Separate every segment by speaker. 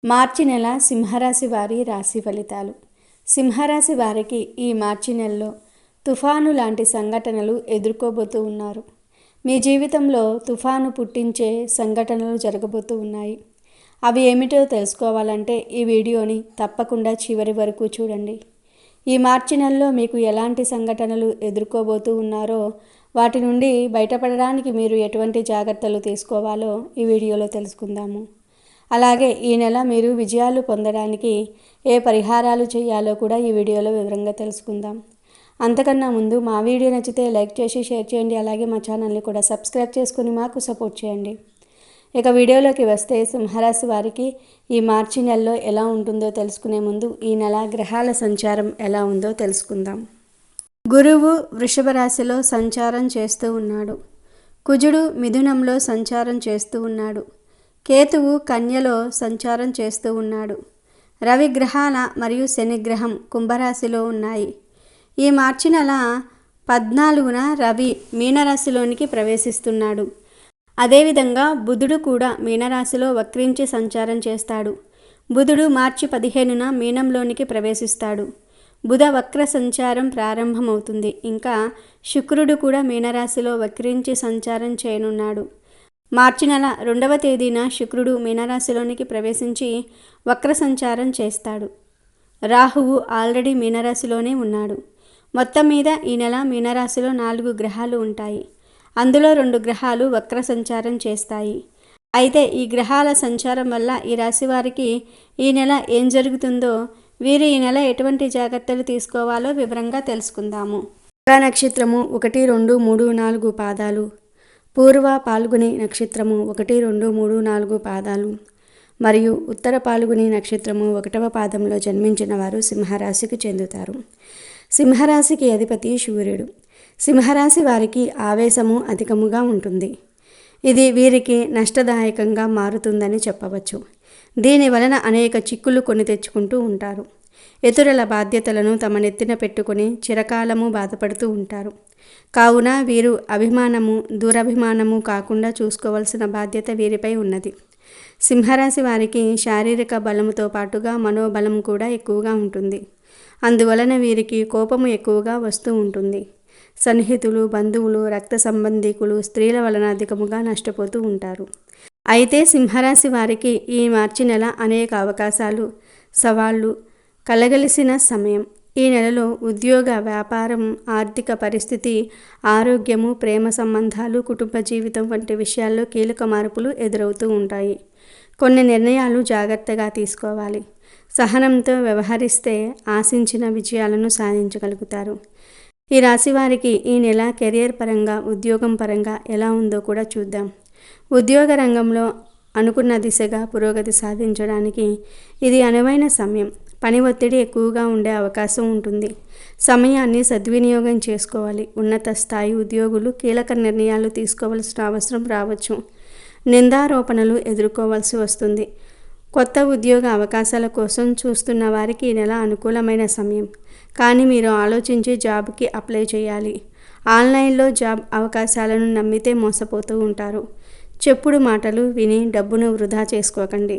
Speaker 1: మార్చి నెల సింహరాశి వారి రాశి ఫలితాలు. సింహరాశి వారికి ఈ మార్చి నెలలో తుఫాను లాంటి సంఘటనలు ఎదుర్కోబోతూ ఉన్నారు. మీ జీవితంలో తుఫాను పుట్టించే సంఘటనలు జరగబోతూ ఉన్నాయి. అవి ఏమిటో తెలుసుకోవాలంటే ఈ వీడియోని తప్పకుండా చివరి వరకు చూడండి. ఈ మార్చి నెలలో మీకు ఎలాంటి సంఘటనలు ఎదుర్కోబోతూ ఉన్నారో, వాటి నుండి బయటపడడానికి మీరు ఎటువంటి జాగ్రత్తలు తీసుకోవాలో ఈ వీడియోలో తెలుసుకుందాము. అలాగే ఈ నెల మీరు విజయాలు పొందడానికి ఏ పరిహారాలు చేయాలో కూడా ఈ వీడియోలో వివరంగా తెలుసుకుందాం. అంతకన్నా ముందు మా వీడియో నచ్చితే లైక్ చేసి షేర్ చేయండి. అలాగే మా ఛానల్ని కూడా సబ్స్క్రైబ్ చేసుకుని మాకు సపోర్ట్ చేయండి. ఇక వీడియోలోకి వస్తే, సింహరాశి వారికి ఈ మార్చి నెలలో ఎలా ఉంటుందో తెలుసుకునే ముందు ఈ నెల గ్రహాల సంచారం ఎలా ఉందో తెలుసుకుందాం. గురువు వృషభ రాశిలో సంచారం చేస్తూ ఉన్నాడు. కుజుడు మిథునంలో సంచారం చేస్తూ ఉన్నాడు. కేతువు కన్యలో సంచారం చేస్తూ ఉన్నాడు. రవి గ్రహాల మరియు శనిగ్రహం కుంభరాశిలో ఉన్నాయి. ఈ మార్చి నెల 14న రవి మీనరాశిలోనికి ప్రవేశిస్తున్నాడు. అదేవిధంగా బుధుడు కూడా మీనరాశిలో వక్రించి సంచారం చేస్తాడు. బుధుడు మార్చి 15న మీనంలోనికి ప్రవేశిస్తాడు. బుధ వక్ర సంచారం ప్రారంభమవుతుంది. ఇంకా శుక్రుడు కూడా మీనరాశిలో వక్రించి సంచారం చేయనున్నాడు. మార్చి నెల 2వ తేదీన శుక్రుడు మీనరాశిలోనికి ప్రవేశించి వక్ర సంచారం చేస్తాడు. రాహువు ఆల్రెడీ మీనరాశిలోనే ఉన్నాడు. మొత్తం మీద ఈ నెల మీనరాశిలో 4 గ్రహాలు ఉంటాయి. అందులో 2 గ్రహాలు వక్ర సంచారం చేస్తాయి. అయితే ఈ గ్రహాల సంచారం వల్ల ఈ రాశి వారికి ఈ నెల ఏం జరుగుతుందో, వీరు ఈ నెల ఎటువంటి జాగ్రత్తలు తీసుకోవాలో వివరంగా తెలుసుకుందాము. నక్షత్రము 1, 2, 3, 4 పాదాలు. పూర్వ పాల్గుని నక్షత్రము 1, 2, 3, 4 పాదాలు మరియు ఉత్తర పాల్గుని నక్షత్రము 1వ పాదంలో జన్మించిన వారు సింహరాశికి చెందుతారు. సింహరాశికి అధిపతి సూర్యుడు. సింహరాశి వారికి ఆవేశము అధికముగా ఉంటుంది. ఇది వీరికి నష్టదాయకంగా మారుతుందని చెప్పవచ్చు. దీని వలన అనేక చిక్కులు కొని తెచ్చుకుంటూ ఉంటారు. ఇతరుల బాధ్యతలను తమ నెత్తిన పెట్టుకుని చిరకాలము బాధపడుతూ ఉంటారు. కావున వీరు అభిమానము, దురభిమానము కాకుండా చూసుకోవాల్సిన బాధ్యత వీరిపై ఉన్నది. సింహరాశి వారికి శారీరక బలముతో పాటుగా మనోబలం కూడా ఎక్కువగా ఉంటుంది. అందువలన వీరికి కోపము ఎక్కువగా వస్తూ ఉంటుంది. సన్నిహితులు, బంధువులు, రక్త సంబంధికులు, స్త్రీల వలన అధికముగా నష్టపోతూ ఉంటారు. అయితే సింహరాశి వారికి ఈ మార్చి నెల అనేక అవకాశాలు, సవాళ్లు కలగలిసిన సమయం. ఈ నెలలో ఉద్యోగ, వ్యాపారం, ఆర్థిక పరిస్థితి, ఆరోగ్యము, ప్రేమ సంబంధాలు, కుటుంబ జీవితం వంటి విషయాల్లో కీలక మార్పులు ఎదురవుతూ ఉంటాయి. కొన్ని నిర్ణయాలు జాగ్రత్తగా తీసుకోవాలి. సహనంతో వ్యవహరిస్తే ఆశించిన విజయాలను సాధించగలుగుతారు. ఈ రాశి వారికి ఈ నెల కెరియర్ పరంగా, ఉద్యోగం పరంగా ఎలా ఉందో కూడా చూద్దాం. ఉద్యోగ రంగంలో అనుకున్న దిశగా పురోగతి సాధించడానికి ఇది అనువైన సమయం. పని ఒత్తిడి ఎక్కువగా ఉండే అవకాశం ఉంటుంది. సమయాన్ని సద్వినియోగం చేసుకోవాలి. ఉన్నత స్థాయి ఉద్యోగులు కీలక నిర్ణయాలు తీసుకోవాల్సిన అవసరం రావచ్చు. నిందారోపణలు ఎదుర్కోవాల్సి వస్తుంది. కొత్త ఉద్యోగ అవకాశాల కోసం చూస్తున్న వారికి ఈ నెల అనుకూలమైన సమయం. కానీ మీరు ఆలోచించి జాబ్కి అప్లై చేయాలి. ఆన్లైన్లో జాబ్ అవకాశాలను నమ్మితే మోసపోతూ ఉంటారు. చెప్పుడు మాటలు విని డబ్బును వృధా చేసుకోకండి.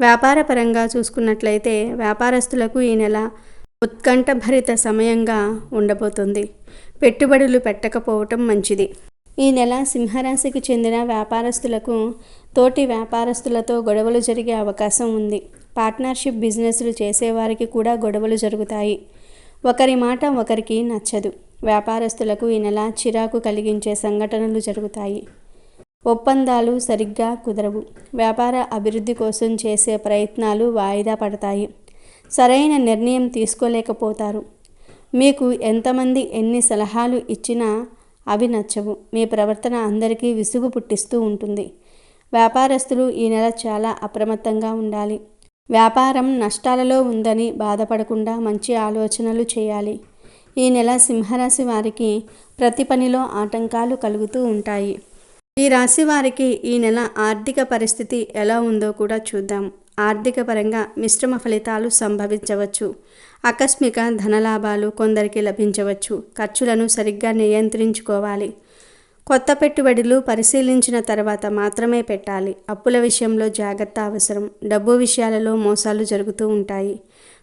Speaker 1: వ్యాపారపరంగా చూసుకున్నట్లయితే వ్యాపారస్తులకు ఈ నెల ఉత్కంఠభరిత సమయంగా ఉండబోతుంది. పెట్టుబడులు పెట్టకపోవటం మంచిది. ఈ నెల సింహరాశికి చెందిన వ్యాపారస్తులకు తోటి వ్యాపారస్తులతో గొడవలు జరిగే అవకాశం ఉంది. పార్ట్నర్షిప్ బిజినెస్లు చేసేవారికి కూడా గొడవలు జరుగుతాయి. ఒకరి మాట ఒకరికి నచ్చదు. వ్యాపారస్తులకు ఈ నెల చిరాకు కలిగించే సంఘటనలు జరుగుతాయి. ఒప్పందాలు సరిగ్గా కుదరవు. వ్యాపార అభివృద్ధి కోసం చేసే ప్రయత్నాలు వాయిదా పడతాయి. సరైన నిర్ణయం తీసుకోలేకపోతారు. మీకు ఎంతమంది ఎన్ని సలహాలు ఇచ్చినా అవి నచ్చవు. మీ ప్రవర్తన అందరికీ విసుగు పుట్టిస్తూ ఉంటుంది. వ్యాపారస్తులు ఈ నెల చాలా అప్రమత్తంగా ఉండాలి. వ్యాపారం నష్టాలలో ఉందని బాధపడకుండా మంచి ఆలోచనలు చేయాలి. ఈ నెల సింహరాశి వారికి ప్రతి పనిలో ఆటంకాలు కలుగుతూ ఉంటాయి. ఈ రాశి వారికి ఈ నెల ఆర్థిక పరిస్థితి ఎలా ఉందో కూడా చూద్దాం. ఆర్థిక పరంగా మిశ్రమ ఫలితాలు సంభవించవచ్చు. ఆకస్మిక ధనలాభాలు కొందరికి లభించవచ్చు. ఖర్చులను సరిగ్గా నియంత్రించుకోవాలి. కొత్త పెట్టుబడులు పరిశీలించిన తర్వాత మాత్రమే పెట్టాలి. అప్పుల విషయంలో జాగ్రత్త అవసరం. డబ్బు విషయాలలో మోసాలు జరుగుతూ ఉంటాయి.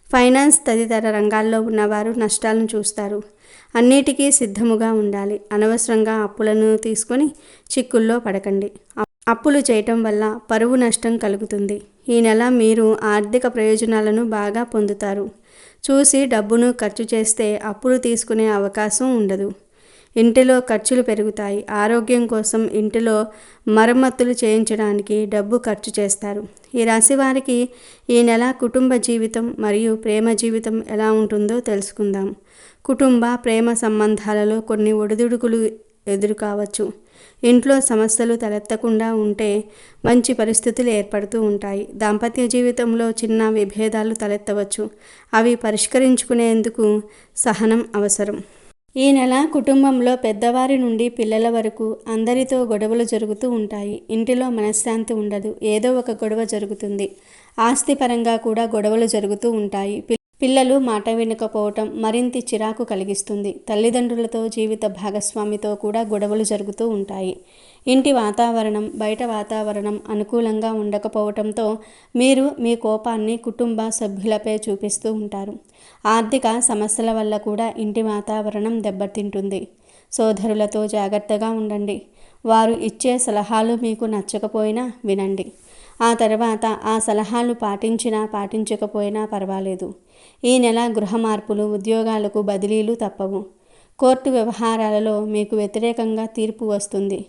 Speaker 1: ఫైనాన్స్ తదితర రంగాల్లో ఉన్నవారు నష్టాలను చూస్తారు. అన్నిటికీ సిద్ధముగా ఉండాలి. అనవసరంగా అప్పులను తీసుకొని చిక్కుల్లో పడకండి. అప్పులు చేయటం వల్ల పరువు నష్టం కలుగుతుంది. ఈ నెల మీరు ఆర్థిక ప్రయోజనాలను బాగా పొందుతారు. చూసి డబ్బును ఖర్చు చేస్తే అప్పులు తీసుకునే అవకాశం ఉండదు. ఇంటిలో ఖర్చులు పెరుగుతాయి. ఆరోగ్యం కోసం ఇంటిలో మరమ్మతులు చేయించడానికి డబ్బు ఖర్చు చేస్తారు. ఈ రాశి వారికి ఈ నెల కుటుంబ జీవితం మరియు ప్రేమ జీవితం ఎలా ఉంటుందో తెలుసుకుందాం. కుటుంబ ప్రేమ సంబంధాలలో కొన్ని ఒడిదుడుకులు ఎదురు కావచ్చు. ఇంట్లో సమస్యలు తలెత్తకుండా ఉంటే మంచి పరిస్థితులు ఏర్పడుతూ ఉంటాయి. దాంపత్య జీవితంలో చిన్న విభేదాలు తలెత్తవచ్చు. అవి పరిష్కరించుకునేందుకు సహనం అవసరం. ఈ నెల కుటుంబంలో పెద్దవారి నుండి పిల్లల వరకు అందరితో గొడవలు జరుగుతూ ఉంటాయి. ఇంటిలో మనశ్శాంతి ఉండదు. ఏదో ఒక గొడవ జరుగుతుంది. ఆస్తి పరంగా కూడా గొడవలు జరుగుతూ ఉంటాయి. పిల్లలు మాట వినకపోవటం మరింత చిరాకు కలిగిస్తుంది. తల్లిదండ్రులతో, జీవిత భాగస్వామితో కూడా గొడవలు జరుగుతూ ఉంటాయి. ఇంటి వాతావరణం, బయట వాతావరణం అనుకూలంగా ఉండకపోవటంతో మీరు మీ కోపాన్ని కుటుంబ సభ్యులపై చూపిస్తూ ఉంటారు. ఆర్థిక సమస్యల వల్ల కూడా ఇంటి వాతావరణం దెబ్బతింటుంది. సోదరులతో జాగ్రత్తగా ఉండండి. వారు ఇచ్చే సలహాలు మీకు నచ్చకపోయినా వినండి. ఆ తర్వాత ఆ సలహాలు పాటించకపోయినా పర్వాలేదు. ఈ నెల గృహ మార్పులు, ఉద్యోగాలకు బదిలీలు తప్పవు. కోర్టు వ్యవహారాలలో మీకు వ్యతిరేకంగా తీర్పు వస్తుంది.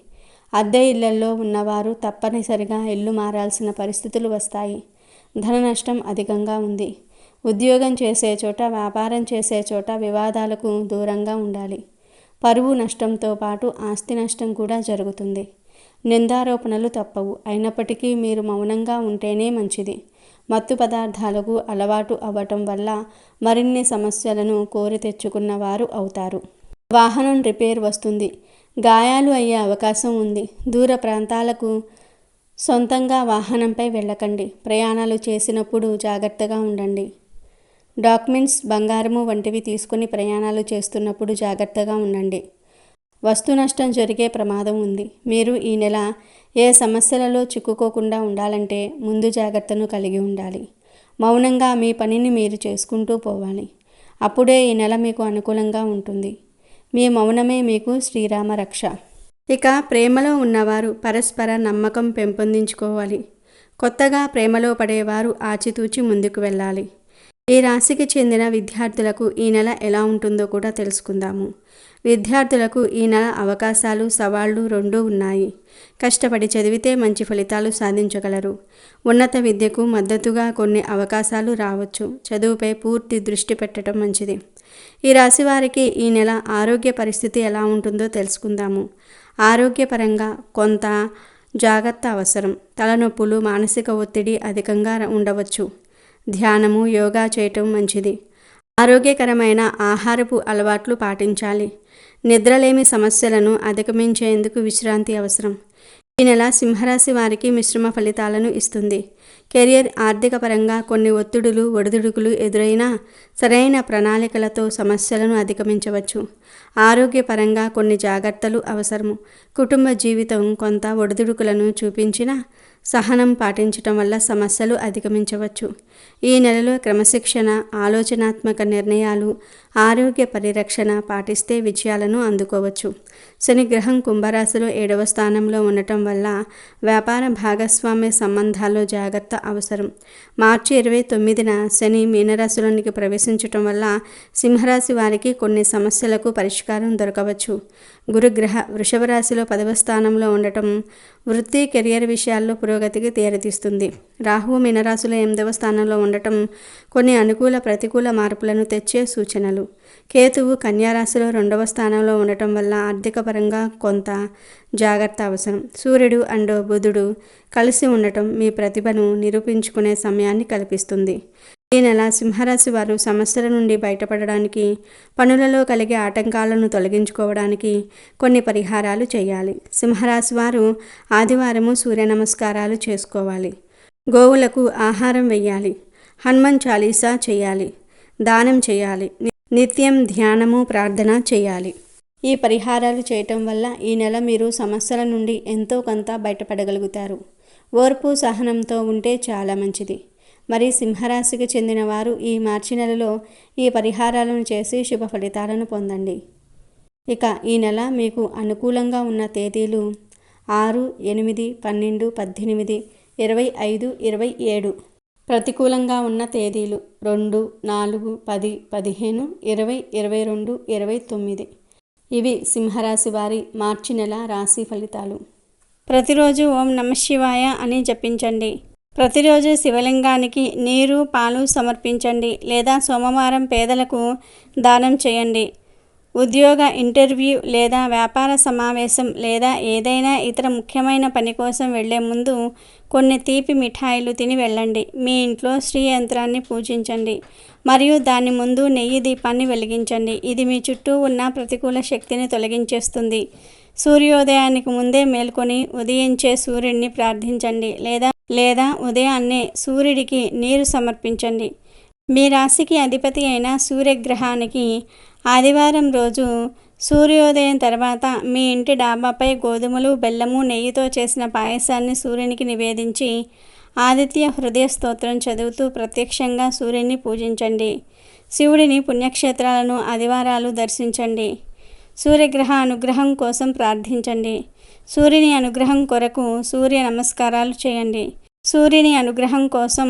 Speaker 1: అద్దె ఇళ్లలో ఉన్నవారు తప్పనిసరిగా ఇల్లు మారాల్సిన పరిస్థితులు వస్తాయి. ధన నష్టం అధికంగా ఉంది. ఉద్యోగం చేసే చోట, వ్యాపారం చేసే చోట వివాదాలకు దూరంగా ఉండాలి. పరువు నష్టంతో పాటు ఆస్తి నష్టం కూడా జరుగుతుంది. నిందారోపణలు తప్పవు. అయినప్పటికీ మీరు మౌనంగా ఉంటేనే మంచిది. మత్తు పదార్థాలకు అలవాటు అవ్వటం వల్ల మరిన్ని సమస్యలను కోరి తెచ్చుకున్న వారు అవుతారు. వాహనం రిపేర్ వస్తుంది. గాయాలు అయ్యే అవకాశం ఉంది. దూర ప్రాంతాలకు సొంతంగా వాహనంపై వెళ్ళకండి. ప్రయాణాలు చేసినప్పుడు జాగ్రత్తగా ఉండండి. డాక్యుమెంట్స్, బంగారము వంటివి తీసుకుని ప్రయాణాలు చేస్తున్నప్పుడు జాగ్రత్తగా ఉండండి. వస్తు నష్టం జరిగే ప్రమాదం ఉంది. మీరు ఈ నెల ఏ సమస్యలలో చిక్కుకోకుండా ఉండాలంటే ముందు జాగ్రత్తను కలిగి ఉండాలి. మౌనంగా మీ పనిని మీరు చేసుకుంటూ పోవాలి. అప్పుడే ఈ నెల మీకు అనుకూలంగా ఉంటుంది. మీ మౌనమే మీకు శ్రీరామ రక్ష. ఇక ప్రేమలో ఉన్నవారు పరస్పర నమ్మకం పెంపొందించుకోవాలి. కొత్తగా ప్రేమలో పడేవారు ఆచితూచి ముందుకు వెళ్ళాలి. ఈ రాశికి చెందిన విద్యార్థులకు ఈ నెల ఎలా ఉంటుందో కూడా తెలుసుకుందాము. విద్యార్థులకు ఈ నెల అవకాశాలు, సవాళ్లు రెండూ ఉన్నాయి. కష్టపడి చదివితే మంచి ఫలితాలు సాధించగలరు. ఉన్నత విద్యకు మద్దతుగా కొన్ని అవకాశాలు రావచ్చు. చదువుపై పూర్తి దృష్టి పెట్టడం మంచిది. ఈ రాశి వారికి ఈ నెల ఆరోగ్య పరిస్థితి ఎలా ఉంటుందో తెలుసుకుందాము. ఆరోగ్యపరంగా కొంత జాగ్రత్త అవసరం. తలనొప్పులు, మానసిక ఒత్తిడి అధికంగా ఉండవచ్చు. ధ్యానము, యోగా చేయటం మంచిది. ఆరోగ్యకరమైన ఆహారపు అలవాట్లు పాటించాలి. నిద్రలేమి సమస్యలను అధిగమించేందుకు విశ్రాంతి అవసరం. ఈ నెల సింహరాశి వారికి మిశ్రమ ఫలితాలను ఇస్తుంది. కెరియర్, ఆర్థిక పరంగా కొన్ని ఒడిదుడుకులు ఎదురైనా సరైన ప్రణాళికలతో సమస్యలను అధిగమించవచ్చు. ఆరోగ్యపరంగా కొన్ని జాగ్రత్తలు అవసరము. కుటుంబ జీవితం కొంత ఒడిదుడుకులను చూపించినా సహనం పాటించటం వల్ల సమస్యలు అధిగమించవచ్చు. ఈ నెలలో క్రమశిక్షణ, ఆలోచనాత్మక నిర్ణయాలు, ఆరోగ్య పరిరక్షణ పాటిస్తే విజయాలను అందుకోవచ్చు. శని గ్రహం కుంభరాశిలో 7వ స్థానంలో ఉండటం వల్ల వ్యాపార భాగస్వామ్య సంబంధాల్లో జాగ్రత్త అవసరం. మార్చి 29న శని మీనరాశిలోనికి ప్రవేశించటం వల్ల సింహరాశి వారికి కొన్ని సమస్యలకు పరిష్కారం దొరకవచ్చు. గురుగ్రహ వృషభ రాశిలో 10వ స్థానంలో ఉండటం వృత్తి, కెరియర్ విషయాల్లో పురోగతికి తీరతీస్తుంది. రాహువు మీనరాశిలో 8వ స్థానంలో ఉండటం కొన్ని అనుకూల, ప్రతికూల మార్పులను తెచ్చే సూచనలు. కేతువు కన్యారాశిలో 2వ స్థానంలో ఉండటం వల్ల ఆర్థిక పరంగా కొంత జాగ్రత్త అవసరం. సూర్యుడు అండ్ బుధుడు కలిసి ఉండటం మీ ప్రతిభను నిరూపించుకునే సమయాన్ని కల్పిస్తుంది. ఈ నెల సింహరాశి వారు సమస్యల నుండి బయటపడడానికి, పనులలో కలిగే ఆటంకాలను తొలగించుకోవడానికి కొన్ని పరిహారాలు చేయాలి. సింహరాశి వారు ఆదివారము సూర్య నమస్కారాలు చేసుకోవాలి. గోవులకు ఆహారం వెయ్యాలి. హనుమాన్ చాలీసా చేయాలి. దానం చేయాలి. నిత్యం ధ్యానము ప్రార్థన చేయాలి. ఈ పరిహారాలు చేయటం వల్ల ఈ నెల మీరు సమస్యల నుండి ఎంతో కొంత బయటపడగలుగుతారు. ఓర్పు సహనంతో ఉంటే చాలా మంచిది. మరి సింహరాశికి చెందిన వారు ఈ మార్చి నెలలో ఈ పరిహారాలను చేసి శుభ ఫలితాలను పొందండి. ఇక ఈ నెల మీకు అనుకూలంగా ఉన్న తేదీలు 6, 8, 12, 18, 25, 27. ప్రతికూలంగా ఉన్న తేదీలు 2, 4, 10, 15, 20, 22, 29. ఇవి సింహరాశి వారి మార్చి నెల రాశి ఫలితాలు. ప్రతిరోజు ఓం నమఃశివాయ అని జపించండి. ప్రతిరోజు శివలింగానికి నీరు, పాలు సమర్పించండి. లేదా సోమవారం పేదలకు దానం చేయండి. ఉద్యోగ ఇంటర్వ్యూ లేదా వ్యాపార సమావేశం లేదా ఏదైనా ఇతర ముఖ్యమైన పని కోసం వెళ్లే ముందు కొన్ని తీపి మిఠాయిలు తిని వెళ్ళండి. మీ ఇంట్లో శ్రీ యంత్రాన్ని పూజించండి మరియు దాని ముందు నెయ్యి దీపాన్ని వెలిగించండి. ఇది మీ చుట్టూ ఉన్న ప్రతికూల శక్తిని తొలగించేస్తుంది. సూర్యోదయానికి ముందే మేల్కొని ఉదయించే సూర్యుడిని ప్రార్థించండి లేదా ఉదయాన్నే సూర్యుడికి నీరు సమర్పించండి. మీ రాశికి అధిపతి అయిన సూర్యగ్రహానికి ఆదివారం రోజు సూర్యోదయం తర్వాత మీ ఇంటి డాబాపై గోధుమలు, బెల్లము, నెయ్యితో చేసిన పాయసాన్ని సూర్యునికి నివేదించి ఆదిత్య హృదయ స్తోత్రం చదువుతూ ప్రత్యక్షంగా సూర్యుని పూజించండి. శివుడిని పుణ్యక్షేత్రాలను ఆదివారాలు దర్శించండి. సూర్యగ్రహ అనుగ్రహం కోసం ప్రార్థించండి. సూర్యుని అనుగ్రహం కొరకు సూర్య నమస్కారాలు చేయండి. సూర్యుని అనుగ్రహం కోసం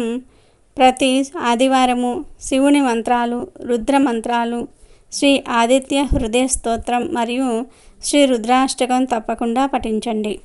Speaker 1: ప్రతి ఆదివారము శివుని మంత్రాలు, రుద్ర మంత్రాలు, శ్రీ ఆదిత్య హృదయ స్తోత్రం మరియు శ్రీ రుద్రాష్టకం తప్పకుండా పఠించండి.